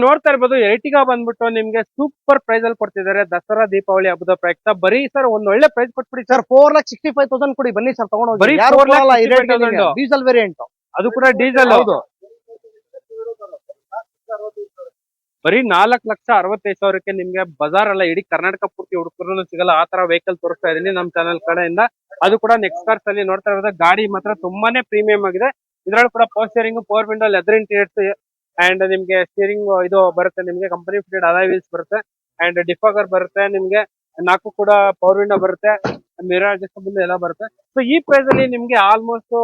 ನೋಡ್ತಾ ಇರ್ಬೋದು ಎರ್ಟಿಗಾ ಬಂದ್ಬಿಟ್ಟು ನಿಮ್ಗೆ ಸೂಪರ್ ಪ್ರೈಸ್ ಅಲ್ಲಿ ಕೊಡ್ತಿದ್ದಾರೆ ದಸರಾ ದೀಪಾವಳಿ ಹಬ್ಬದ ಪ್ರಯುಕ್ತ. ಬರೀ ಸರ್ ಒಂದ್ ಒಳ್ಳೆ ಪ್ರೈಸ್ ಕೊಟ್ಬಿಡಿ ಸರ್. ಸರ್ 4,65,000 ಕೊಡಿ ಬನ್ನಿ ಸರ್ ತಗೊಂಡು ಬರೀ ಯಾರು 4,65,000 ಡೀಸೆಲ್ ವೇರಿಯಂಟ್ ಅದು ಕೂಡ ಡೀಸೆಲ್. ಹೌದು ಬರೀ 4,65,000 ನಿಮ್ಗೆ ಬಜಾರ್ ಅಲ್ಲ ಇಡೀ ಕರ್ನಾಟಕ ಪೂರ್ತಿ ಹುಡುಕರು ಸಿಗಲ್ಲ ಆ ತರ ವೆಹಿಕಲ್ ತೋರಿಸ್ತಾ ಇದೀನಿ ನಮ್ ಚಾನಲ್ ಕಡೆಯಿಂದ. ಅದು ಕೂಡ ನೆಕ್ಸ್ಟ್ ಕಾರ್ಸ್ ಅಲ್ಲಿ ನೋಡ್ತಾ ಇರೋದು ಗಾಡಿ ಮಾತ್ರ ತುಂಬಾನೇ ಪ್ರೀಮಿಯಂ ಆಗಿದೆ. ಇದ್ರಲ್ಲಿ ಕೂಡ power steering, power window, leather interiors and ನಿಮ್ಗೆ ಸ್ಟೀರಿಂಗ್ ಇದು ಬರುತ್ತೆ, ನಿಮ್ಗೆ ಕಂಪನಿ ಫಿಟೆಡ್ ಅಲಾಯ್ ವೀಲ್ಸ್ ಬರುತ್ತೆ ಅಂಡ್ ಡಿಫಾಗರ್ ಬರುತ್ತೆ, ನಿಮ್ಗೆ 4 ಕೂಡ ಪವರ್ ವಿಂಡೋ ಬರುತ್ತೆ, ಮಿರರ್ ಅಡ್ಜಸ್ಟಬಲ್ ಎಲ್ಲ ಬರುತ್ತೆ. ಸೊ ಈ ಪ್ರೈಸ್ ಅಲ್ಲಿ ನಿಮ್ಗೆ ಆಲ್ಮೋಸ್ಟ್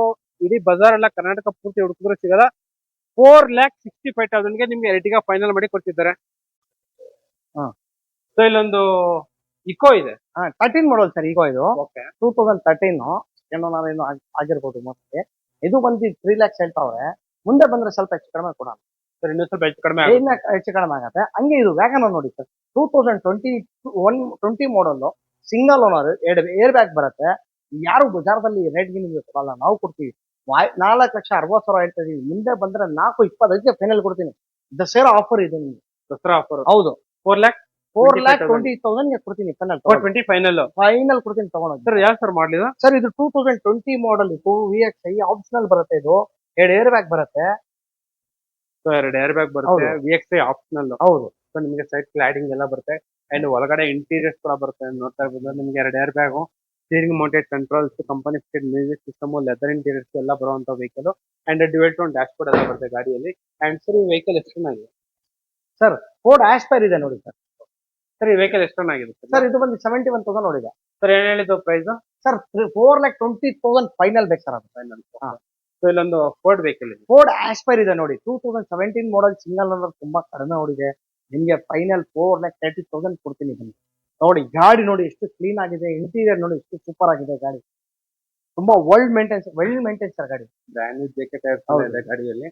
ಇಡೀ ಬಜಾರ್ ಎಲ್ಲ ಕರ್ನಾಟಕ ಪೂರ್ತಿ ಹುಡುಕಿದ್ರು ಸಿಗಲ್ಲ. 4,65,000 ನಿಮ್ಗೆ ಎರ್ಟಿಗಾ ಫೈನಲ್ ಮಾಡಿ ಕೊಡ್ತಿದ್ದಾರೆ. ಸೊ ಇಲ್ಲೊಂದು ಇಕೋ ಇದೆ 13 ಮಾಡಲ್ ಸರ್ ಈಗ ಇದು ಓಕೆ 2013 ಏನೋ ಆಗಿರ್ಬೋದು ಮತ್ತೆ. ಇದು ಬಂದು 3 lakhs ಹೇಳ್ತಾವ್ರೆ. ಮುಂದೆ ಬಂದ್ರೆ ಸ್ವಲ್ಪ ಹೆಚ್ಚು ಕಡಿಮೆ ಕೊಡೋಣ ಸರ್, ಇನ್ನೂ ಸ್ವಲ್ಪ ಹೆಚ್ಚು ಕಡಿಮೆ ಇನ್ನ ಹೆಚ್ಚು ಕಡಿಮೆ ಆಗತ್ತೆ. ಹಂಗೆ ಇದು ವ್ಯಾಗನ್ ನೋಡಿ ಸರ್ 2020 ಮಾಡಲ್ ಸಿಂಗಲ್ ಓನರ್, 2 ಏರ್ ಬ್ಯಾಗ್ ಬರುತ್ತೆ. ಯಾರು ಬಜಾರದಲ್ಲಿ ರೇಟ್ಗೆ ನಿಮಗೆ ಕೊಡಲ್ಲ, ನಾವು ಕೊಡ್ತೀವಿ. 4,60,000 ಹೇಳ್ತಾ ಇದೀವಿ. ಮುಂದೆ ಬಂದ್ರೆ 4,25,000 ಫೈನಲ್ ಕೊಡ್ತೀನಿ. ದಸರಾ ಆಫರ್ ಇದೆ ನಿಮ್ಗೆ. ದಸರಾ ಆಫರ್ ಹೌದು 4,20,000 ಕೊಡ್ತೀನಿ ಫೈನಲ್ 420 ಫೈನಲ್ ಕೊಡ್ತೀನಿ ತಗೊಂಡೋಗಿ. ಸರ್ ಯಾವ ಸರ್ ಮಾಡಲಿದ ಸರ್ ಇದು 2020 ಮಾಡಲ್ ಇದು VXi ಆಪ್ಷನಲ್ ಬರುತ್ತೆ. ಇದು 2 ಏರ್ ಬ್ಯಾಗ್ ಬರುತ್ತೆ. ಸೊ 2 ಏರ್ ಬ್ಯಾಗ್ ಬರುತ್ತೆ, VXi ಆಪ್ಷನಲ್. ಹೌದು ಸೊ ನಿಮಗೆ ಸೈಡ್ ಕ್ಲಾಡಿಂಗ್ ಎಲ್ಲ ಬರುತ್ತೆ ಅಂಡ್ ಒಳಗಡೆ ಇಂಟೀರಿಯರ್ಸ್ ಕೂಡ ಬರುತ್ತೆ. ನೋಡ್ತಾ ಇರ್ಬೋದು ನಿಮ್ಗೆ 2 air bag, steering mounted controls, company fitted music system, leather interiors ಎಲ್ಲ ಬರುವಂತ vehicle and dual tone dash board ಎಲ್ಲ ಬರುತ್ತೆ ಗಾಡಿಯಲ್ಲಿ. ಅಂಡ್ ಸರ್ ಈ ವೆಹಿಕಲ್ ಎಷ್ಟು ಚೆನ್ನಾಗಿದೆ ಸರ್. ಫೋರ್ಡ್ ಆಸ್ಪೈರ್ ಇದೆ ನೋಡಿ ಸರ್. ಸರ್ ಈ ವೆಹಿಕಲ್ ಎಷ್ಟು ಚೆನ್ನಾಗಿದೆ ಸರ್ ಇದು ಬಂದು 71,000 ನೋಡಿದೆ ಸರ್. ಏನ್ ಹೇಳಿದ್ದು ಪ್ರೈಸ್ ಸರ್? 4,20,000 ಫೈನಲ್ ಬೇಕು ಸರ್ ಅದು ಫೈನಲ್. ಸೊ ಇಲ್ಲೊಂದು ಫೋರ್ಡ್ ವೆಹಿಕಲ್ ಇದೆ, ಫೋರ್ಡ್ ಆಸ್ಪೈರ್ ಇದೆ ನೋಡಿ 2017 ಮಾಡಲ್ ಸಿಂಗಲ್ ಓನರ್, ತುಂಬಾ ಕಡಿಮೆ ಓಡಿದೆ. ನಿಮ್ಗೆ ಫೈನಲ್ 4,30,000 ಕೊಡ್ತೀನಿ ಬನ್ನಿ ನೋಡಿ. ಗಾಡಿ ನೋಡಿ ಎಷ್ಟು ಕ್ಲೀನ್ ಆಗಿದೆ, ಇಂಟೀರಿಯರ್ ನೋಡಿ ಎಷ್ಟು ಸೂಪರ್ ಆಗಿದೆ ಗಾಡಿ. ತುಂಬಾ ವೆಲ್ ಮೇಂಟೈನ್ಸ್ ಸರ್ ಗಾಡಿ. ಬ್ರ್ಯಾಂಡ್ ನ್ಯೂ ಜೆಕೆ ಟೈರ್ಸ್ ಇದೆ ಗಾಡಿಯಲ್ಲಿ.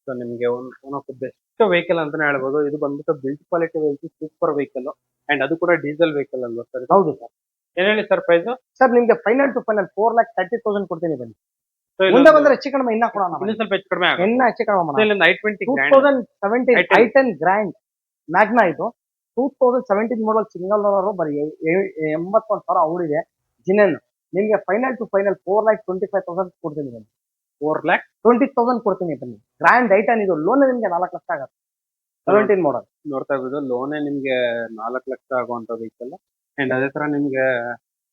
ಸೊ ನಿಮ್ಗೆ one of the best vehicle ಅಂತಾನೆ ಹೇಳ್ಬೋದು. ಇದು ಬಂದ್ಬಿಟ್ಟು build quality vehicle, super vehicle and ಅದು ಕೂಡ ಡೀಸೆಲ್ ವೆಹಿಕಲ್ ಅಲ್ವಾ ಸರ್? ಹೌದು ಸರ್. ಏನ್ ಹೇಳಿ ಸರ್ ಪ್ರೈಸ್? ಸರ್ ನಿಮ್ಗೆ ಫೈನಲ್ 4,30,000 ಕೊಡ್ತೀನಿ ಬನ್ನಿ. ಮುಂದೆ ಬಂದ್ರೆ ಹೆಚ್ಚು ಕಡಿಮೆ ಇನ್ನ ಕೊಡೋಣ, ಇನ್ನೂ ಸ್ವಲ್ಪ ಹೆಚ್ಚು ಕಡಿಮೆ ಇನ್ನ ಹೆಚ್ಚು ಕಡಿಮೆ. I20 2017 i10 ಗ್ರ್ಯಾಂಡ್ ಮ್ಯಾಗ್ನಾ ಇದು 2017 ಮಾಡಲ್ ಸಿಂಗಲ್ ಓನರ್, ಬರೀ 81,000 ಓಡಿದೆ ಜಿನೆನ್. ನಿಮ್ಗೆ ಫೈನಲ್ 4,25,000 ಕೊಡ್ತೀನಿ ಬನ್ನಿ. 4,20,000 ಕೊಡ್ತೀನಿ ಬನ್ನಿ. ಗ್ರ್ಯಾಂಡ್ i10 ಇದು ಲೋನ್ ನಿಮ್ಗೆ 4 ಲಕ್ಷ ಆಗುತ್ತೆ. 17 ಮಾಡಲ್ ನೋಡ್ತಾ ಇರ್ಬೋದು, ಲೋನೇ ನಿಮ್ಗೆ 4 ಲಕ್ಷ ಆಗುವಂತ ವೆಹಿಕಲ್ ಅಂಡ್ ಅದೇ ತರ ನಿಮ್ಗೆ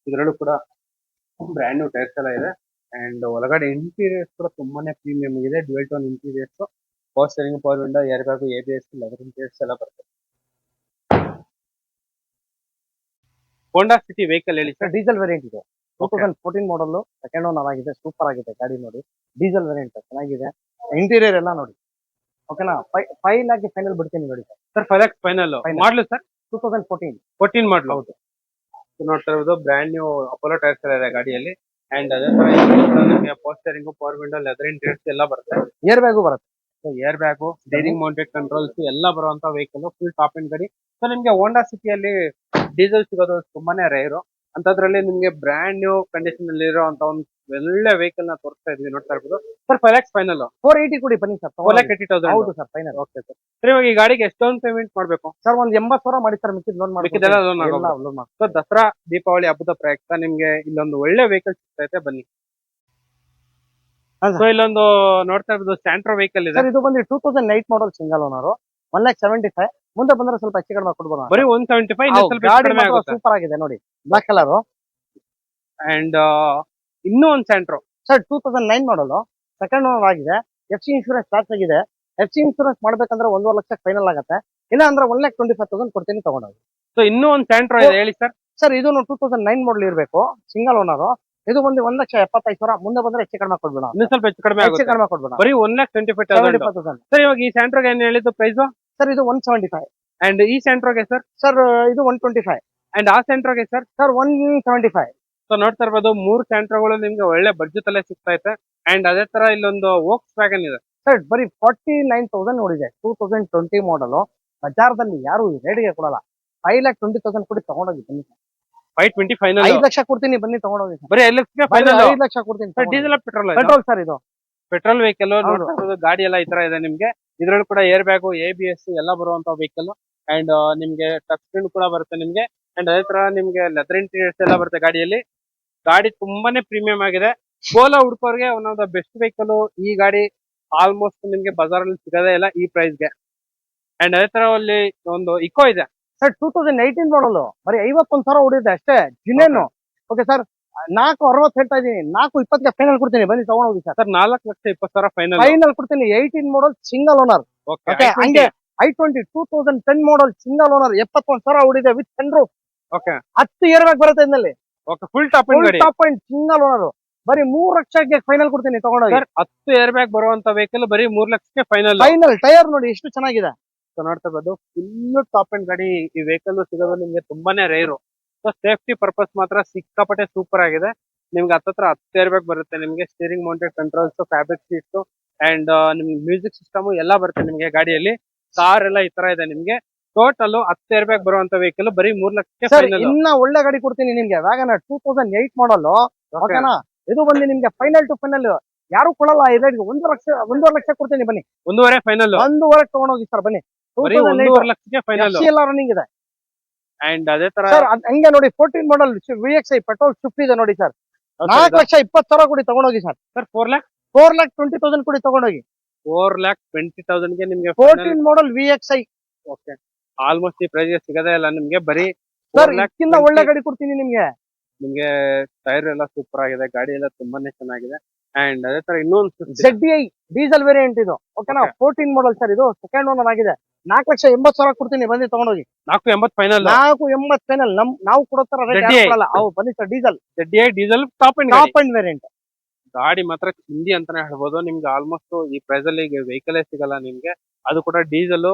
ಇದರಲ್ಲೂ ಕೂಡ ಬ್ರ್ಯಾಂಡ್ ನ್ಯೂ ಟೈರ್ಸ್ ಎಲ್ಲ ಇದೆ ಅಂಡ್ ಒಳಗಡೆ ಇಂಟೀರಿಯರ್ಸ್ ಕೂಡ ತುಂಬಾನೇ ಪ್ರೀಮಿಯಂ ಇದೆ. Dual tone interiors, power steering, power window, air bag, ABS, leather interiors ಎಲ್ಲ ಬರುತ್ತೆ. ಹೋಂಡಾ ಸಿಟಿ ವೆಹಿಕಲ್ ಹೇಳಿ ಸರ್. ಡೀಸೆಲ್ ವೇರಿಯಂಟ್ ಇದೆ 2014 ಮಾಡಲ್, ಸೆಕೆಂಡ್ ಓನರ್ ಆಗಿದೆ. ಸೂಪರ್ ಆಗಿದೆ ಗಾಡಿ ನೋಡಿ. ಡೀಸೆಲ್ ವೇರಿಯಂಟ್ ಚೆನ್ನಾಗಿದೆ. ಇಂಟೀರಿಯರ್ ಎಲ್ಲ ನೋಡಿ ಓಕೆನಾ. 5 lakh ಫೈನಲ್ ಬಿಡ್ತೀನಿ ನೋಡಿ ಸರ್. 5 lakhs ಫೈನಲ್ ಮಾಡಲು ಸರ್. 2014 ಮಾಡಲು. ಹೌದು. ನೋಡ್ತಾ ಇರೋದು ಬ್ರ್ಯಾಂಡ್ ನ್ಯೂ ಅಪೋಲೋ ಟೈರ್ಸ್ ಎಲ್ಲ ಇದೆ ಗಾಡಿಯಲ್ಲಿ ಅಂಡ್ ಅದೇ ತರ ನಿಮಗೆ power steering, power window, leather interiors ಎಲ್ಲ ಬರುತ್ತೆ. ಏರ್ ಬ್ಯಾಗು ಬರುತ್ತೆ. So air bag, steering mounted controls ಎಲ್ಲ ಬರುವಂತ ವೆಹಿಕಲ್, ಫುಲ್ ಟಾಪ್ ಎಂಡ್ ಗಾಡಿ. ಸೊ ನಿಮ್ಗೆ ಹೋಂಡಾ ಸಿಟಿಯಲ್ಲಿ ಡೀಸೆಲ್ ಸಿಗೋದು ತುಂಬಾನೇ ರೇರು. ಅಂತದ್ರಲ್ಲಿ ನಿಮ್ಗೆ ಬ್ರ್ಯಾಂಡ್ ನ್ಯೂ ಕಂಡೀಷನ್ ಅಲ್ಲಿ ಇರುವಂತ ಒಂದು ಒಳ್ಳೆ ವೆಹಿಕಲ್ ನ ತೋರಿಸ್ತಾ ಇದ್ವಿ. ನೋಡ್ತಾ ಇರ್ಬೋದು ಸರ್. 5 lakhs ಫೈನಲ್ 480 ಕೊಡಿ ಬನ್ನಿ ಸರ್. 4,80,000. ಹೌದು sir final. Okay sir. Sir ಇವಾಗ ಈ ಗಾಡಿಗೆ ಎಷ್ಟು ಡೌನ್ ಪೇಮೆಂಟ್ ಮಾಡಬೇಕು ಸರ್? ಒಂದು 80,000 ಮಾಡಿ ಸರ್, ಮಿಕ್ಕಿದ loan loan. So Dasara Deepavali ಹಬ್ಬದ ಪ್ರಯುಕ್ತ ನಿಮ್ಗೆ ಇಲ್ಲೊಂದು ಒಳ್ಳೆ ವೆಹಿಕಲ್ ಸಿಗ್ತೈತೆ ಬನ್ನಿ. ಸೊ ಇಲ್ಲೊಂದು ನೋಡ್ತಾ ಇರ್ಬೋದು ಸ್ಯಾಂಟ್ರೋ ವೆಹಿಕಲ್ ಇದೆ ಸರ್. ಇದು ಬಂದು 2008 ಮಾಡಲ್ ಸಿಂಗಲ್ ಓನರ್, 1,75,000. ಮುಂದೆ ಬಂದ್ರೆ ಸ್ವಲ್ಪ ಹೆಚ್ಚು ಕಡಿಮೆ ಕೊಡ್ಬೋದು. ಬರೀ 175. ಸೂಪರ್ ಆಗಿದೆ ನೋಡಿ, ಬ್ಲಾಕ್ ಕಲರ್. ಅಂಡ್ ಇನ್ನೂ ಒಂದು ಸ್ಯಾಂಟ್ರೋ ಸರ್ 2009 ಮಾಡಲ್, ಸೆಕೆಂಡ್ ಓನರ್ ಆಗಿದೆ. FC ಇನ್ಶೂರೆನ್ಸ್ ಸ್ಟಾರ್ಟ್ ಆಗಿದೆ. FC ಇನ್ಶೂರೆನ್ಸ್ ಮಾಡ್ಬೇಕಂದ್ರೆ 1.5 ಲಕ್ಷ ಫೈನಲ್ ಆಗುತ್ತೆ. ಇಲ್ಲ ಅಂದ್ರೆ 1,25,000 ಕೊಡ್ತೀನಿ ತಗೊಂಡೋಗಿ. ಸೊ ಇನ್ನೂ ಒಂದು ಸ್ಯಾಂಟ್ರೋ ಇದೆ ಹೇಳಿ ಸರ್. ಸರ್ ಇದು 2009 ಮಾಡಲ್ ಇರಬೇಕು, ಸಿಂಗಲ್ ಓನರ್. ಇದು ಬಂದು 1,75,000. ಮುಂದೆ ಬಂದ್ರೆ ಹೆಚ್ಚು ಕಡಿಮೆ ಕೊಡ್ಬೇಡ, ಇನ್ನೂ ಸ್ವಲ್ಪ ಹೆಚ್ಚು ಕಡಿಮೆ ಕೊಡ್ಬೇಡ. ಬರೀ 1,25,000. ಸರ್ ಇವಾಗ ಈ ಸ್ಯಾಂಟ್ರೋಗೆ ಏನ್ ಹೇಳಿದ್ದು ಪ್ರೈಸ್? ಸರ್ ಇದು 175. ಅಂಡ್ ಈ ಸ್ಯಾಂಟ್ರೋಗೆ ಸರ್? ಸರ್ ಇದು 125. ಅಂಡ್ ಆ ಸ್ಯಾಂಟ್ರೋಗೆ ಸರ್? ಸರ್ 175. ಸೊ ನೋಡ್ತಾ ಇರ್ಬೋದು 3 ಸ್ಯಾಂಟ್ರೋಗಳು ನಿಮ್ಗೆ ಒಳ್ಳೆ ಬಡ್ಜೆಟ್ ಅಲ್ಲೇ ಸಿಗ್ತಾ ಇದೆ. ಅಂಡ್ ಅದೇ ತರ ಇಲ್ಲೊಂದು ವೋಕ್ಸ್ ವ್ಯಾಗನ್ ಇದೆ ಸರ್. ಬರೀ 49,000 ನೋಡಿದೆ. 2020 ಮಾಡಲ್. ಬಜಾರದಲ್ಲಿ ಯಾರು ರೇಡಿಗೆ ಕೊಡಲ್ಲ. 5,20,000 ಕೊಡಿ ತಗೊಂಡೋಗಿ ಬನ್ನಿ. 520 ಫೈನಲ್. 5 ಲಕ್ಷ ಕೊಡ್ತೀನಿ ಬನ್ನಿ ತಗೊಂಡೋಗಿ. ಬರೀ 5 ಲಕ್ಷಕ್ಕೆ ಫೈನಲ್. 5 ಲಕ್ಷ ಕೊಡ್ತೀನಿ. Diesel petrol? Petrol sir. ಇದು ಪೆಟ್ರೋಲ್ ವೆಹಿಕಲ್. ನೋಡ್ತಾ ಇರೋದು ಗಾಡಿ ಎಲ್ಲ ಈ ತರ ಇದೆ ನಿಮ್ಗೆ ಇದ್ರಲ್ಲಿ ಕೂಡ ಏರ್ ಬ್ಯಾಗು ABS ಎಲ್ಲ ಬರುವಂತ ವೆಹಿಕಲ್ ಅಂಡ್ ನಿಮ್ಗೆ ಟಚ್ ಸ್ಕ್ರೀನ್ ಕೂಡ ಬರುತ್ತೆ ನಿಮ್ಗೆ ಅಂಡ್ ಅದೇ ತರ ನಿಮ್ಗೆ ಲೆದರ್ ಇಂಟೀರಿಯರ್ಸ್ ಎಲ್ಲ ಬರುತ್ತೆ ಗಾಡಿಯಲ್ಲಿ. ಗಾಡಿ ತುಂಬಾನೇ ಪ್ರೀಮಿಯಂ ಆಗಿದೆ. ಓಲಾ ಹುಡ್ಕೋರ್ಗೆ one of the best vehicle ಈ ಗಾಡಿ. ಆಲ್ಮೋಸ್ಟ್ ನಿಮ್ಗೆ ಬಜಾರ್ ಅಲ್ಲಿ ಸಿಗೋದೇ ಇಲ್ಲ ಈ ಪ್ರೈಸ್ಗೆ. ಅಂಡ್ ಅದೇ ತರ ಅಲ್ಲಿ ಒಂದು ಇಕೋ ಇದೆ ಸರ್ 2018 ಮಾಡಲ್ ಬರೀ 51,000 ಹೊಡಿದೆ ಅಷ್ಟೇ ಜಿನೇನು. ಓಕೆ ಸರ್ 460 ಹೇಳ್ತಾ ಇದೀನಿ, 420ಗೆ ಫೈನಲ್ ಕೊಡ್ತೀನಿ, ಬನ್ನಿ ತಗೊಂಡೋಗಿ ಸರ್. Sir 4,20,000 final. ಫೈನಲ್ ಕೊಡ್ತೀನಿ. 18 ಮಾಡಲ್ ಸಿಂಗಲ್ ಓನರ್. ಓಕೆ ಹಂಗೆ i20 2010 ಮಾಡಲ್ ಸಿಂಗಲ್ ಓನರ್ 71,000 ಹೊಡಿದೆ with sunroof. Okay 10 air bag ಬರುತ್ತೆ ಇದರಲ್ಲಿ. ಓಕೆ ಫುಲ್ ಟಾಪ್ ಗಾಡಿ. ಟಾಪ್ ಪಾಯಿಂಟ್ ಸಿಂಗಲ್ ಓನರ್ ಬರೀ 3 ಲಕ್ಷಕ್ಕೆ ಫೈನಲ್ ಕೊಡ್ತೀನಿ ತಗೊಂಡೋಗಿ. ಸರ್ 10 ಏರ್ ಬ್ಯಾಗ್ ಬರುವಂತ ವೆಹಿಕಲ್ ಬರೀ 3 ಲಕ್ಷಕ್ಕೆ ಫೈನಲ್. ಫೈನಲ್ ಟೈರ್ ನೋಡಿ ಎಷ್ಟು ಚೆನ್ನಾಗಿದೆ. ಸೊ ನೋಡ್ತಾ ಇರ್ಬೋದು ಫುಲ್ ಟಾಪ್ ಅಂಡ್ ಗಾಡಿ. ಈ ವೆಹಿಕಲ್ ಸಿಗೋದು ನಿಮ್ಗೆ ತುಂಬಾನೇ ರೇರು. ಸೊ ಸೇಫ್ಟಿ ಪರ್ಪಸ್ ಮಾತ್ರ ಸಿಕ್ಕಾಪಟ್ಟೆ ಸೂಪರ್ ಆಗಿದೆ. ನಿಮ್ಗೆ ಹತ್ತತ್ರ 10 ಏರ್ ಬ್ಯಾಗ್ ಬರುತ್ತೆ ನಿಮ್ಗೆ. Steering mounted controls, fabric seats and ನಿಮ್ಗೆ ಮ್ಯೂಸಿಕ್ ಸಿಸ್ಟಮ್ ಎಲ್ಲ ಬರುತ್ತೆ ನಿಮ್ಗೆ ಗಾಡಿಯಲ್ಲಿ. ಕಾರ್ ಎಲ್ಲ ಈ ತರ ಇದೆ ನಿಮ್ಗೆ. ಟೋಟಲ್ 10 ಏರ್ ಬ್ಯಾಗ್ ಬರುವಂತ ವೆಹಿಕಲ್ ಬರೀ 3 ಲಕ್ಷಕ್ಕೆ ಸರ್ ಫೈನಲ್. ಇನ್ನ ಒಳ್ಳೆ ಗಾಡಿ ಕೊಡ್ತೀನಿ ನಿಮ್ಗೆ. ವ್ಯಾಗನರ್ 2008 ಮಾಡಲ್. ಓಕೆನಾ, ಇದು ಬಂದು ನಿಮ್ಗೆ ಫೈನಲ್ ಟು ಫೈನಲ್ ಯಾರು ಕೊಡಲ್ಲ ಈ ರೇಟ್ಗೆ. 1 ಲಕ್ಷ ಕೊಡ್ತೀನಿ ಬನ್ನಿ. 1.5 ಫೈನಲ್. 1.5 ತಗೊಂಡೋಗಿ ಸರ್ ಬನ್ನಿ. ಬರೀ 1.5 ಲಕ್ಷಕ್ಕೆ ಫೈನಲ್. ಎಲ್ಲ ರನ್ನಿಂಗ್ ಇದೆ ಅಂಡ್ ಅದೇ ತರ ಸರ್. ಹಂಗೆ ನೋಡಿ 14 ಮಾಡಲ್ VXI ಪೆಟ್ರೋಲ್ ಸ್ವಿಫ್ಟ್ ಇದೆ ನೋಡಿ ಸರ್. 4,20,000 ಕೊಡಿ ತಗೊಂಡೋಗಿ ಸರ್. ಸರ್ 4 4,20,000 ಕೊಡಿ ತಗೊಂಡೋಗಿ. 4,20,000 ಗೆ ನಿಮ್ಗೆ 14 ಮಾಡಲ್ VXI. ಓಕೆ ಆಲ್ಮೋಸ್ಟ್ ಈ ಪ್ರೈಸ್ ಸಿಗದೇ ಇಲ್ಲ ನಿಮ್ಗೆ. ಬರೀ ಸರ್ ಇದಕ್ಕಿಂತ ಒಳ್ಳೆ ಗಾಡಿ ಕೊಡ್ತೀನಿ ನಿಮ್ಗೆ. ನಿಮ್ಗೆ ಟೈರ್ ಎಲ್ಲ ಸೂಪರ್ ಆಗಿದೆ, ಗಾಡಿ ಎಲ್ಲ ತುಂಬಾನೇ ಚೆನ್ನಾಗಿದೆ. ಅಂಡ್ ಅದೇ ತರ ಇನ್ನೊಂದು ZDI ಡೀಸೆಲ್ ವೇರಿಯಂಟ್ ಇದು. ಓಕೆನಾ, 14 ಮಾಡಲ್ ಸರ್. ಇದು ಸೆಕೆಂಡ್ ಓನರ್ ಆಗಿದೆ. 4,80,000 ಕೊಡ್ತೀನಿ, ಬನ್ನಿ ತಗೊಂಡೋಗಿ. 4.80 ಫೈನಲ್. 4,80 ಫೈನಲ್. ನಾವು ಕೊಡೋ ತರ ರೇಟ್ ZDI. ಕೊಡಲ್ಲ. ಅವು ಬನ್ನಿ sir. Diesel diesel top and top end variant ಗಾಡಿ ಮಾತ್ರ ಚಿಂದಿ ಅಂತಾನೆ ಹೇಳ್ಬೋದು. ನಿಮ್ಗೆ ಆಲ್ಮೋಸ್ಟ್ ಈ ಪ್ರೈಸ್ ಅಲ್ಲಿ ವೆಹಿಕಲ್ ಸಿಗಲ್ಲ ನಿಮ್ಗೆ. ಅದು ಕೂಡ ಡೀಸೆಲ್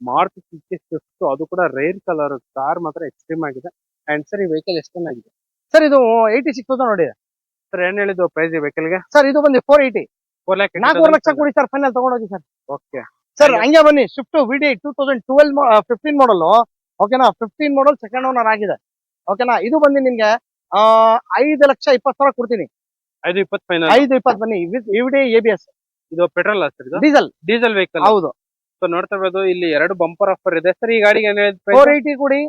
ಮಾರುತಿ ಸುಜುಕಿ ಸ್ವಿಫ್ಟ್, ಅದು ಕೂಡ ರೇರ್ ಕಲರ್. ಕಾರ್ ಮಾತ್ರ ಎಕ್ಸ್ಟ್ರೀಮ್ ಆಗಿದೆ. ಅಂಡ್ ಸರ್ ಈ ವೆಹಿಕಲ್ ಎಷ್ಟು ಚೆನ್ನಾಗಿದೆ ಸರ್. ಇದು 86,000 ನೋಡಿ ಸರ್. ಏನ್ ಹೇಳಿದ್ದು ಪ್ರೈಸ್ ಈ ವೆಹಿಕಲ್ ಗೆ? ಸರ್. ಇದು ಬಂದು 480. 4 ಲಕ್ಷ 4,80,000 ಕೊಡಿ ಸರ್, ಫೈನಲ್ ತಗೊಂಡೋಗಿ ಸರ್. ಓಕೆ ಸರ್ ಹಂಗೆ ಬನ್ನಿ. ಸ್ವಿಫ್ಟ್ VDI 2012 15 ಮಾಡಲ್. ಓಕೆನಾ, 15 ಮಾಡಲ್ ಸೆಕೆಂಡ್ ಓನರ್ ಆಗಿದೆ. ಓಕೆನಾ, ಇದು ಬಂದು ನಿಮ್ಗೆ 5,20,000 ಕೊಡ್ತೀನಿ. 5.20 ಫೈನಲ್. 5,20 ಬನ್ನಿ ವಿತ್ VDI ABS. ಇದು ಪೆಟ್ರೋಲ್ ಸರ್? ಇದು ಡೀಸೆಲ್ ವೆಹಿಕಲ್. ಹೌದು. ಸೊ ನೋಡ್ತಾ ಇರ್ಬೋದು ಇಲ್ಲಿ 2 ಬಂಪರ್ ಆಫರ್ ಇದೆ ಸರ್. ಈ ಗಾಡಿಗೆ ಏನ್ ಹೇಳಿದ್ರೆ 480 ಕೊಡಿ.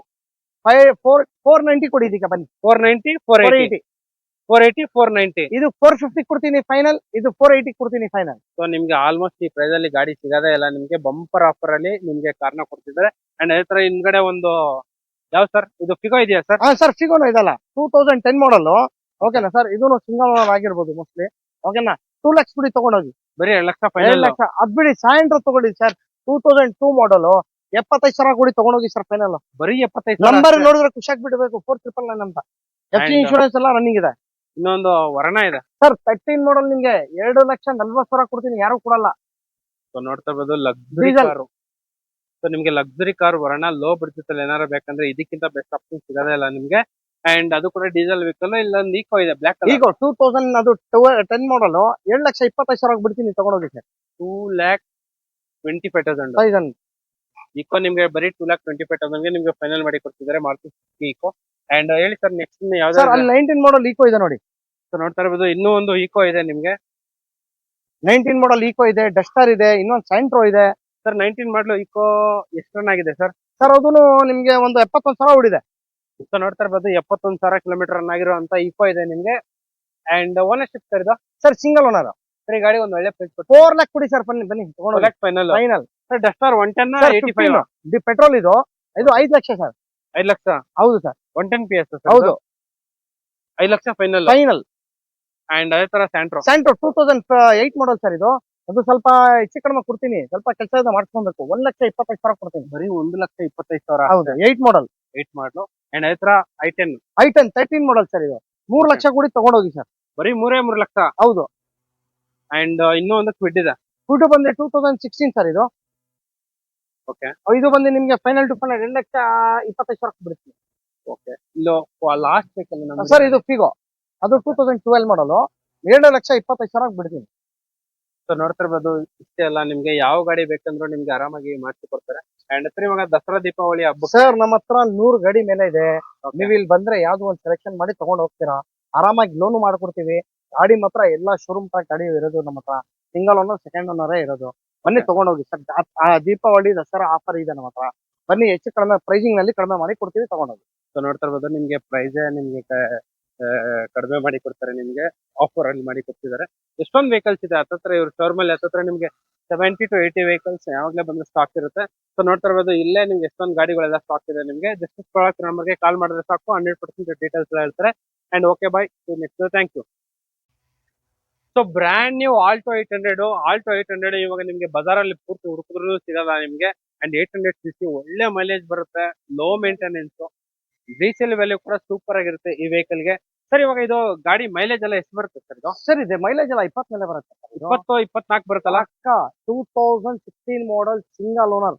490 ಕೊಡಿ ಇದಕ್ಕೆ ಬನ್ನಿ. 490 480 490. ಇದು 450 ಕೊಡ್ತೀನಿ ಫೈನಲ್. ಇದು 480 ಕೊಡ್ತೀನಿ ಫೈನಲ್. ಸೊ ನಿಮ್ಗೆ ಆಲ್ಮೋಸ್ಟ್ ಈ ಪ್ರೈಸ್ ಅಲ್ಲಿ ಗಾಡಿ ಸಿಗದೇ ಇಲ್ಲ ನಿಮ್ಗೆ. ಬಂಪರ್ ಆಫರ್ ಅಲ್ಲಿ ನಿಮ್ಗೆ ಕಾರ್ನ ಕೊಡ್ತಿದ್ದಾರೆ. ಅಂಡ್ ಅದೇ ತರ ಹಿಂದ್ಗಡೆ ಒಂದು ಯಾವ ಸರ್ ಇದು ಫಿಗೋ ಇದೆಯಾ ಸರ್? ಹಾ ಸರ್, ಫಿಗೋನು ಇದಲ್ಲ. 2010 ಮಾಡಲ್. ಓಕೆನಾ ಸರ್, ಇದೂನು ಸಿಂಗಲ್ ಓನರ್ ಆಗಿರ್ಬೋದು ಮೋಸ್ಟ್ಲಿ. ಓಕೆನಾ, 2 ಲಕ್ಷ ಕೊಡಿ ತಗೊಂಡೋಗಿ. ಬರೀ 2 ಲಕ್ಷ 2 ಫೈನಲ್. ಲಕ್ಷ ಅದ್ ಬಿಡಿ. ಸಾಯಂತ್ರ ತಗೊಳ್ಳಿ ಸರ್. 2002 ಮಾಡಲ್ 75,000 ಕೊಡಿ ತಗೊಂಡೋಗಿ ಸರ್ ಫೈನಲ್. ಬರೀ 75,000. ನಂಬರ್ ನೋಡಿದ್ರೆ ಖುಷಿಯಾಗಿ ಬಿಡಬೇಕು. 4,999 ಅಂತ. FG ಇನ್ಶೂರೆನ್ಸ್ ಎಲ್ಲ ರನ್ನಿಂಗ್ ಇದೆ. ಇನ್ನೊಂದು ವರ್ಣ ಇದೆ ಸರ್ 13 ಮಾಡಲ್ ನಿಮ್ಗೆ 2,40,000 ಕೊಡ್ತೀನಿ, ಯಾರು ಕೊಡಲ್ಲ. ಸೊ ನೋಡ್ತಾ ಇರ್ಬೋದು ಲಕ್ಸುರಿ ಕಾರು. ಸೊ ನಿಮ್ಗೆ ಲಕ್ಸುರಿ ಕಾರ್ ವರ್ಣ ಲೋ ಬಡ್ಜೆಟ್ ಅಲ್ಲಿ ಏನಾರ ಬೇಕಂದ್ರೆ ಇದಕ್ಕಿಂತ ಬೆಸ್ಟ್ ಆಪ್ಷನ್ ಸಿಗದೇ ಇಲ್ಲ ನಿಮ್ಗೆ. ಅಂಡ್ ಅದು ಕೂಡ ಡೀಸೆಲ್ ವೆಹಿಕಲ್. ಇಲ್ಲೊಂದು ಈಕೋ ಇದೆ ಬ್ಲಾಕ್ ಕಲರ್. ಈಗ 2000 ಅದು 10 ಮಾಡಲ್ 7,25,000 ಬಿಡ್ತೀನಿ ತಗೊಂಡೋಗಿ ಸರ್. 2,25,000 ಈಕೋ ನಿಮ್ಗೆ ಬರೀ 2,25,000 ಗೆ ನಿಮ್ಗೆ ಫೈನಲ್ ಮಾಡಿ ಕೊಡ್ತಿದ್ದಾರೆ ಮಾರುತಿ ಸುಜುಕಿ ಈಕೋ. ಅಂಡ್ ಹೇಳಿ ಸರ್ ನೆಕ್ಸ್ಟ್ ಸರ್ ಯಾವ್ದು? ಅಲ್ಲಿ 19 ಮಾಡಲ್ ಈಕೋ ಇದೆ ನೋಡಿ. ಸೊ ನೋಡ್ತಾ ಇರ್ಬೋದು ಇನ್ನೂ ಒಂದು ಈಕೋ ಇದೆ ನಿಮ್ಗೆ. 19 ಮಾಡಲ್ ಈಕೋ ಇದೆ, ಡಸ್ಟರ್ ಇದೆ, ಇನ್ನೊಂದು ಸೈಂಟ್ರೋ ಇದೆ. ಸರ್ 19 ಮಾಡಲು ಈಕೋ ಎಷ್ಟು ರನ್ ಆಗಿದೆ ಸರ್? ಸರ್ ಅದನ್ನು ನಿಮ್ಗೆ ಒಂದು 71,000 ಹೊಡಿದೆ. ಸೊ ನೋಡ್ತಾ ಇರ್ಬೋದು 71,000 ಕಿಲೋಮೀಟರ್ ರನ್ ಆಗಿರುವಂತ ಈಕೋ ಇದೆ ನಿಮ್ಗೆ. ಅಂಡ್ ಓನರ್ಶಿಪ್ ಸರ್ ಇದು? Sir single owner. ಸರ್ ಈ ಗಾಡಿ ಒಂದು ಒಳ್ಳೆ ಪ್ರೈಸ್ 4 ಲಕ್ಷ ಕೊಡಿ ಸರ್, ಬನ್ನಿ ತಗೊಂಡೋಗಿ final. Final. Sir Duster 110 85 petrol ಇದು 5 ಲಕ್ಷ ಸರ್. 5 ಲಕ್ಷ. ಹೌದು ಸರ್. 110 PS ಹೌದು. 5 ಲಕ್ಷ ಫೈನಲ್. ಅಂಡ್ ಅದೇ ತರ ಸ್ಯಾಂಟ್ರೋ 2008 ಮಾಡಲ್ ಸರ್. ಇದು ಅದು ಸ್ವಲ್ಪ ಹೆಚ್ಚು ಕಡಿಮೆ ಕೊಡ್ತೀನಿ, ಸ್ವಲ್ಪ ಕೆಲಸ ಮಾಡ್ಸ್ಕೊಬೇಕು. 1,25,000 ಕೊಡ್ತೀನಿ. ಬರೀ 1,25,000. ಹೌದು, 8 ಮಾಡಲ್. 8 ಮಾಡಲು. ಅಂಡ್ ಅದೇ ತರ i10 13 ಮಾಡಲ್ ಸರ್. ಇದು 3 ಲಕ್ಷ ಕೊಡಿ ತಗೊಂಡೋಗಿ ಸರ್. ಬರೀ 3 ಲಕ್ಷ. ಹೌದು. ಅಂಡ್ ಇನ್ನೂ ಒಂದು ಕ್ವಿಡ್ ಇದೆ. ಕ್ವಿಡ್ ಬಂದು 2016 ಸರ್. ಇದು ಓಕೆ. ಇದು ಬಂದು ನಿಮ್ಗೆ ಫೈನಲ್ ಟು ಫೈನಲ್ 2,25,000 ಬಿಡ್ತೀನಿ. ಓಕೆ. ಇಲ್ಲೋ ಲಾಸ್ಟ್ ವೆಹಿಕಲ್ ಸರ್ ಇದು ಫಿಗೋ. ಅದು 2012 ಮಾಡಲ್ 2,25,000 ಬಿಡ್ತೀನಿ. ಸೊ ನೋಡ್ತಾ ಇರ್ಬೋದು ಇಷ್ಟೇ ಅಲ್ಲ, ನಿಮ್ಗೆ ಯಾವ ಗಾಡಿ ಬೇಕಂದ್ರೂ ನಿಮ್ಗೆ ಆರಾಮಾಗಿ ಮಾಡಿಸಿ ಕೊಡ್ತಾರೆ. ಅಂಡ್ ಸರ್ ಇವಾಗ ದಸರಾ ದೀಪಾವಳಿ ಹಬ್ಬ ಸರ್ ನಮ್ಮ ಹತ್ರ 100 ಗಾಡಿ ಮೇಲೆ ಇದೆ. ನೀವು ಇಲ್ಲಿ ಬಂದ್ರೆ ಯಾವ್ದು ಒಂದು ಸೆಲೆಕ್ಷನ್ ಮಾಡಿ ತಗೊಂಡ್ ಹೋಗ್ತೀರಾ. ಆರಾಮಾಗಿ ಲೋನ್ ಮಾಡ್ಕೊಡ್ತೀವಿ. ಗಾಡಿ ಮಾತ್ರ ಎಲ್ಲಾ ಶೋರೂಮ್ ಗಾಡಿ ಇರೋದು ನಮ್ಮ ಹತ್ರ. ಸಿಂಗಲ್ ಓನರ್ ಸೆಕೆಂಡ್ ಓನರೇ ಇರೋದು. ಬನ್ನಿ Okay. ತಗೊಂಡೋಗಿ ಸರ್. ದೀಪಾವಳಿ ದಸರಾ ಆಫರ್ ಇದೆ ನಮ್ಮ ಹತ್ರ. ಬನ್ನಿ, ಹೆಚ್ಚು ಕಡಿಮೆ ಪ್ರೈಸಿಂಗ್ ನಲ್ಲಿ ಕಡಿಮೆ ಮಾಡಿ ಕೊಡ್ತೀವಿ, ತಗೊಂಡೋಗಿ. ಸೊ ನೋಡ್ತಾ ಇರ್ಬೋದು ನಿಮ್ಗೆ ಪ್ರೈಸ್ ನಿಮ್ಗೆ ಕಡಿಮೆ ಮಾಡಿ ಕೊಡ್ತಾರೆ, ನಿಮ್ಗೆ ಆಫರ್ ಅಲ್ಲಿ ಮಾಡಿ ಕೊಡ್ತಿದ್ದಾರೆ. ಎಷ್ಟೊಂದು ವೆಹಿಕಲ್ಸ್ ಇದೆ ಹತ್ತತ್ರ ಇವ್ರ ಶೋರೂಮ್ ಅಲ್ಲಿ. ಹತ್ತತ್ರ ನಿಮ್ಗೆ 70 to 80 ವೆಹಿಕಲ್ಸ್ ಯಾವಾಗಲೇ ಬಂದು ಸ್ಟಾಕ್ ಇರುತ್ತೆ. ಸೊ ನೋಡ್ತಾ ಇರ್ಬೋದು ಇಲ್ಲೇ ನಿಮ್ಗೆ ಎಷ್ಟೊಂದು ಗಾಡಿಗಳೆಲ್ಲ ಸ್ಟಾಕ್ ಇದೆ. ನಿಮ್ಗೆ ಜಸ್ಟ್ ಪ್ರಾಡಕ್ಟ್ ನಂಬರ್ಗೆ ಕಾಲ್ ಮಾಡಿದ್ರೆ ಸಾಕು, 100% ಡೀಟೇಲ್ಸ್ ಎಲ್ಲ ಹೇಳ್ತಾರೆ. And okay bye, next thank you. So brand new Alto 800 ಇವಾಗ ನಿಮ್ಗೆ ಬಜಾರಲ್ಲಿ ಪೂರ್ತಿ ಹುಡುಕಿದ್ರು ಸಿಗಲ್ಲ ನಿಮ್ಗೆ. ಅಂಡ್ 800cc ಒಳ್ಳೆ ಮೈಲೇಜ್ ಬರುತ್ತೆ, ಲೋ ಮೇಂಟೆನೆನ್ಸ್, ರೀಸೇಲ್ ವ್ಯಾಲ್ಯೂ ಕೂಡ ಸೂಪರ್ ಆಗಿರುತ್ತೆ ಈ ವೆಹಿಕಲ್ ಗೆ. ಸರ್ ಇವಾಗ ಇದು ಗಾಡಿ ಮೈಲೇಜ್ ಎಲ್ಲ ಎಷ್ಟು ಬರುತ್ತೆ ಸರ್ ಇದು? ಸರ್ ಇದೆ ಮೈಲೇಜ್ ಎಲ್ಲ 20 ಮೇಲೆ ಬರುತ್ತೆ sir ಇದು. 20-24 ಬರುತ್ತಲ್ಲ? ಪಕ್ಕ 2016 ಮಾಡಲ್ ಸಿಂಗಲ್ ಓನರ್,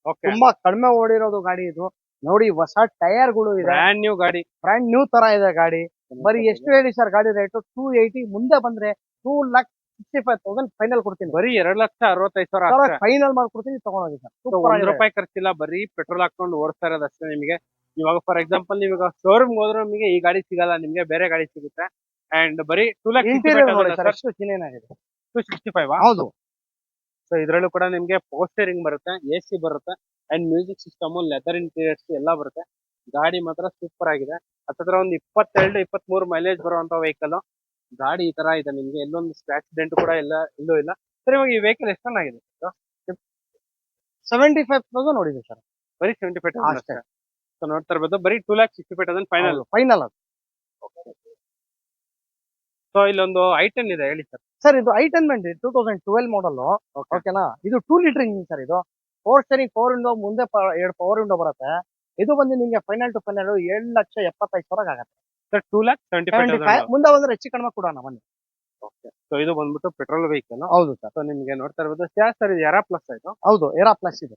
ಓಕೆ, ತುಂಬಾ ಕಡಿಮೆ ಓಡಿರೋದು ಗಾಡಿ ಇದು. ನೋಡಿ ಹೊಸ ಟೈರ್ ಗಳು ಇದೆ, ಬ್ರ್ಯಾಂಡ್ ನ್ಯೂ ಗಾಡಿ. ಬ್ರ್ಯಾಂಡ್ ನ್ಯೂ ತರ ಇದೆ ಗಾಡಿ. ಬರೀ ಎಷ್ಟು ಹೇಳಿ ಸರ್ ಗಾಡಿ ರೇಟ್? 280, ಮುಂದೆ ಬಂದ್ರೆ 2,65,000 ಫೈನಲ್ ಕೊಡ್ತೀನಿ. ಬರೀ 2,65,000 ಫೈನಲ್ ಮಾಡ್ಕೊಡ್ತೀನಿ, ತಗೊಂಡೋಗಿ ಸರ್. ಒಂದ್ ರೂಪಾಯಿ ಖರ್ಚಿಲ್ಲ, ಬರೀ ಪೆಟ್ರೋಲ್ ಹಾಕೊಂಡು ಓಡಿಸ್ತಾ ಇರೋದು ಅಷ್ಟೇ ನಿಮಗೆ. ಇವಾಗ ಫಾರ್ ಎಕ್ಸಾಂಪಲ್ ನೀವಾಗ ಶೋರೂಮ್ ಹೋದ್ರೆ ನಿಮಗೆ ಈ ಗಾಡಿ ಸಿಗಲ್ಲ, ನಿಮ್ಗೆ ಬೇರೆ ಗಾಡಿ ಸಿಗುತ್ತೆ. ಅಂಡ್ ಬರೀ ಇಂಟೀರಿಯರ್ ನೋಡಿ ಸರ್, ಎಷ್ಟು ಚಿನ್ನೇನಾಗಿದೆ. 265. ಹೌದು. ಸೊ ಇದ್ರಲ್ಲೂ ಕೂಡ ನಿಮ್ಗೆ ಪೋಸ್ಟರಿಂಗ್ ಬರುತ್ತೆ, AC ಬರುತ್ತೆ, and music system, leather interiors ಎಲ್ಲ ಬರುತ್ತೆ. ಗಾಡಿ ಮಾತ್ರ ಸೂಪರ್ ಆಗಿದೆ. ಹತ್ತತ್ರ ಒಂದು 22-23 ಮೈಲೇಜ್ ಬರುವಂತ ವೆಹಿಕಲ್ ಗಾಡಿ ಈ ತರ ಇದೆ. ನಿಮ್ಗೆ ಎಲ್ಲೊಂದು ಸ್ಕ್ರಾಚ್ ಡೆಂಟ್ ಕೂಡ ಎಲ್ಲೂ ಇಲ್ಲ. ಸರ್ ಇವಾಗ ಈ ವೆಹಿಕಲ್ ಎಷ್ಟು ಚೆನ್ನಾಗಿದೆ? 75,000 ನೋಡಿದೆ ಸರ್, ಬರೀ 75,000 ಅಷ್ಟೇ. ಅಷ್ಟೇ. ಸೊ ನೋಡ್ತಾ ಇರ್ಬೋದು ಬರೀ 2,65,000 ಫೈನಲ್. ಫೈನಲ್ ಅದು. ಸೊ ಇಲ್ಲೊಂದು I10 ಇದೆ, ಹೇಳಿ ಸರ್. ಸರ್ ಇದು I10 ಬಂದು 2012 ಮಾಡಲ್. ಓಕೆನಾ? ಇದು 2 ಲೀಟರ್ ಇಂಜಿನ್ ಸರ್. ಇದು 4 ಸ್ಟೇರಿಂಗ್, 4 ವಿಂಡೋ, ಮುಂದೆ 2 ಪವರ್ ವಿಂಡೋ ಬರುತ್ತೆ. ಇದು ಬಂದು ನಿಮ್ಗೆ ಫೈನಲ್ ಟು ಫೈನಲ್ 7,75,000 ಆಗುತ್ತೆ ಸರ್. 2,75,000. ಮುಂದೆ ಬಂದ್ರೆ ಹೆಚ್ಚು ಕಡಿಮೆ ಕೊಡೋಣ ಬನ್ನಿ. ಓಕೆ, ಸೊ ಇದು ಬಂದ್ಬಿಟ್ಟು ಪೆಟ್ರೋಲ್ ವೆಹಿಕಲ್. ಹೌದು ಸರ್. ಸೊ ನಿಮ್ಗೆ ನೋಡ್ತಾ ಇರ್ಬೋದು ಸರ್ ಇದು ಎರಾ ಪ್ಲಸ್ ಆಯ್ತು. ಹೌದು, ಎರಾ ಪ್ಲಸ್ ಇದೆ.